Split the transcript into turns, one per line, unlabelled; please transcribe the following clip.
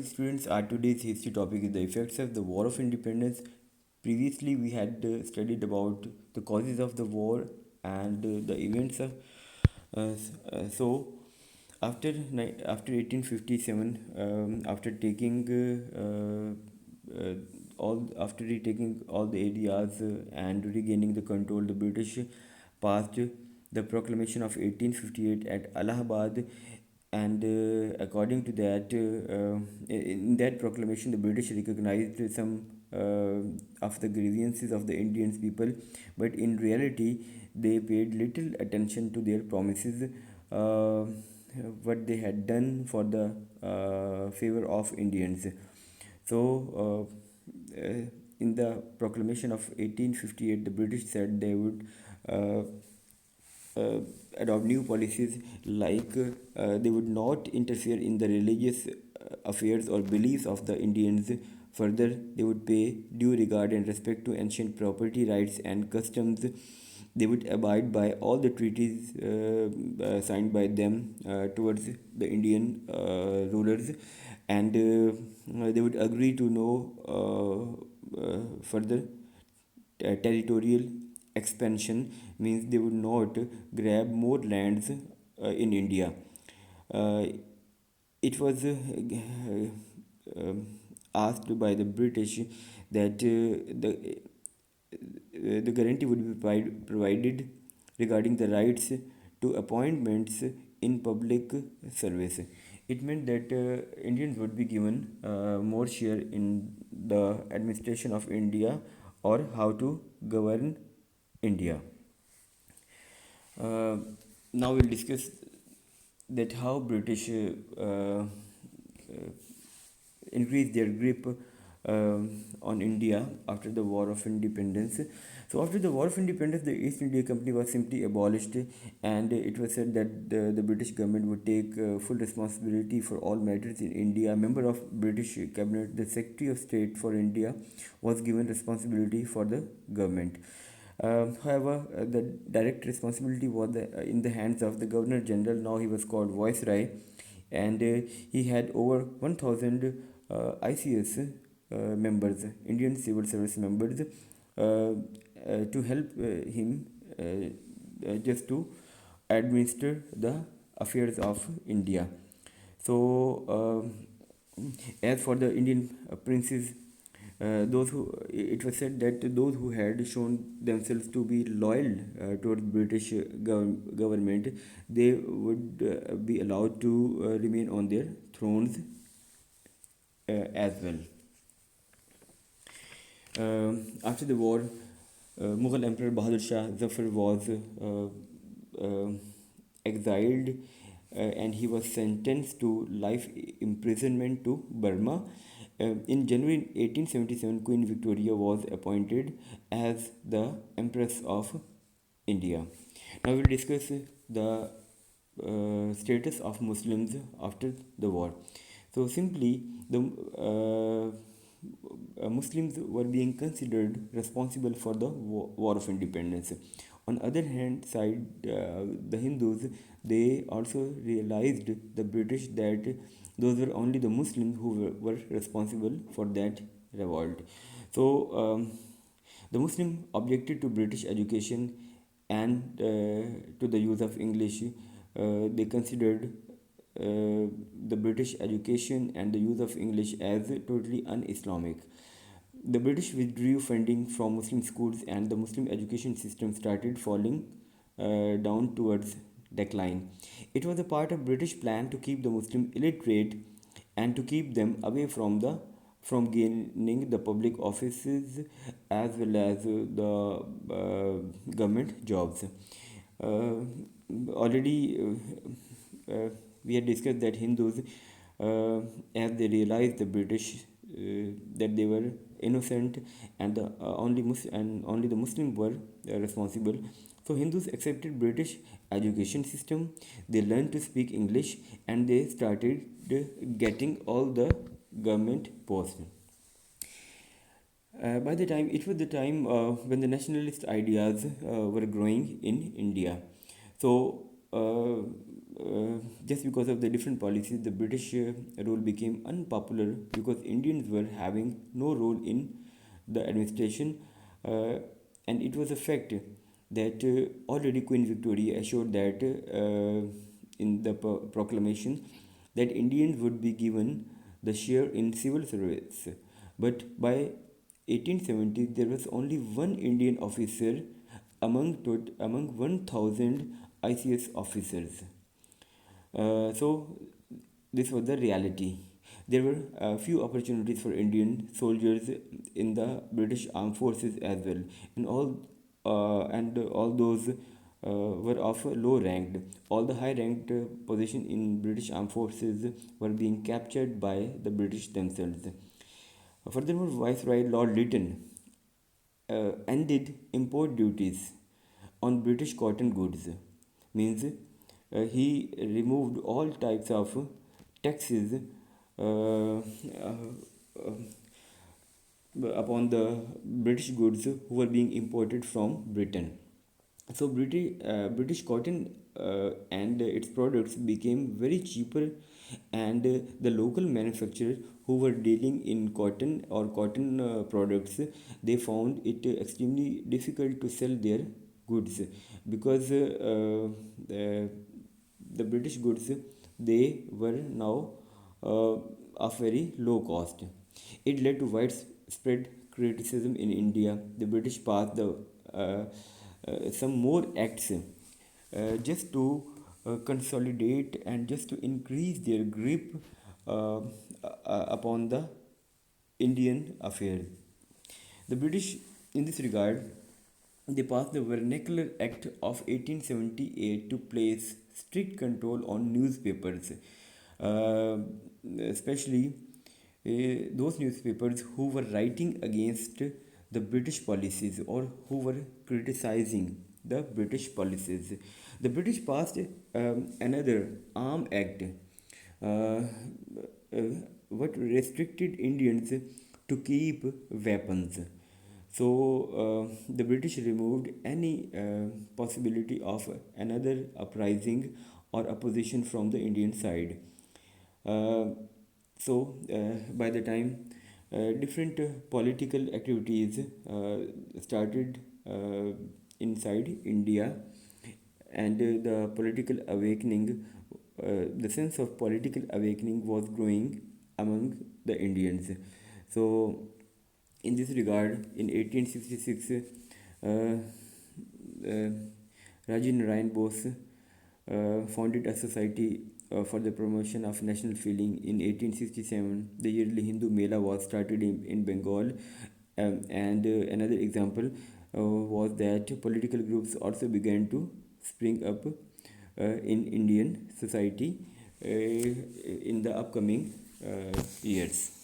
students, our today's history topic is the effects of the War of Independence. Previously, we had studied about the causes of the war and the events of. So, after 1857, after taking taking all the areas and regaining the control, the British passed the Proclamation of 1858 at Allahabad, and according to that, in that proclamation, the British recognized some of the grievances of the Indian people, but in reality, they paid little attention to their promises, what they had done for the favor of Indians. So, in the proclamation of 1858, the British said they would uh, adopt new policies, like they would not interfere in the religious affairs or beliefs of the Indians. Further, they would pay due regard and respect to ancient property rights and customs. They would abide by all the treaties signed by them towards the Indian rulers, and they would agree to no further territorial expansion, means they would not grab more lands in India. Uh, it was asked by the British that the guarantee would be provided regarding the rights to appointments in public service. It meant that Indians would be given more share in the administration of India, or how to govern India. Uh, Now we'll discuss that how British increased their grip on India after the War of Independence. So after the War of Independence, the East India Company was simply abolished, and it was said that the British government would take full responsibility for all matters in India. A member of British cabinet, the Secretary of State for India, was given responsibility for the government. However, the direct responsibility was in the hands of the Governor General. Now he was called Viceroy, and he had over 1,000 ICS members, Indian Civil Service members, to help him just to administer the affairs of India. So, as for the Indian princes, those who it was said that those who had shown themselves to be loyal towards British government, they would be allowed to remain on their thrones as well. After the war, Mughal Emperor Bahadur Shah Zafar was exiled, and he was sentenced to life imprisonment to Burma. In January 1877, Queen Victoria was appointed as the Empress of India. Now we'll discuss the status of Muslims after the war. So simply, the Muslims were being considered responsible for the War of Independence. On other hand side, the Hindus, they also realized the British that those were only the Muslims who were responsible for that revolt. So the Muslim objected to British education and to the use of English. They considered the British education and the use of English as totally un-Islamic. The British withdrew funding from Muslim schools, and the Muslim education system started falling down towards decline. It was a part of British plan to keep the Muslim illiterate and to keep them away from gaining the public offices as well as government jobs. Uh, Already we had discussed that Hindus, as they realized the British that they were innocent, and only the Muslims were responsible. So Hindus accepted British education system. They learned to speak English, and they started getting all the government posts. By the time it was the time when the nationalist ideas were growing in India. So just because of the different policies, the British rule became unpopular because Indians were having no role in the administration, uh, and it was a fact that already Queen Victoria assured that in the proclamation that Indians would be given the share in civil service. But by 1870, there was only one Indian officer among 1,000 ICS officers. So this was the reality. There were a few opportunities for Indian soldiers in the British Armed Forces as well, and all those were of low ranked. All the high ranked positions in British Armed Forces were being captured by the British themselves. Furthermore, Viceroy Lord Lytton ended import duties on British cotton goods. Means he removed all types of taxes upon the British goods who were being imported from Britain. So British cotton and its products became very cheaper, and the local manufacturers who were dealing in cotton or cotton products, they found it extremely difficult to sell their goods because the British goods, they were now of very low cost. It led to widespread criticism in India. The British passed some more acts just to consolidate and just to increase their grip upon the Indian affairs. The British, in this regard, they passed the Vernacular Act of 1878 to place strict control on newspapers, uh, especially those newspapers who were writing against the British policies or who were criticizing the British policies. The British passed another Arm Act, uh, what restricted Indians to keep weapons. So the British removed any possibility of another uprising or opposition from the Indian side. Uh, so by the time different political activities started inside India, and the political awakening, the sense of political awakening was growing among the Indians. So, in this regard, in 1866, Raji Narayan Bose founded a society for the promotion of national feeling. In 1867, the yearly Hindu Mela was started in Bengal. And another example was that political groups also began to spring up in Indian society in the upcoming years.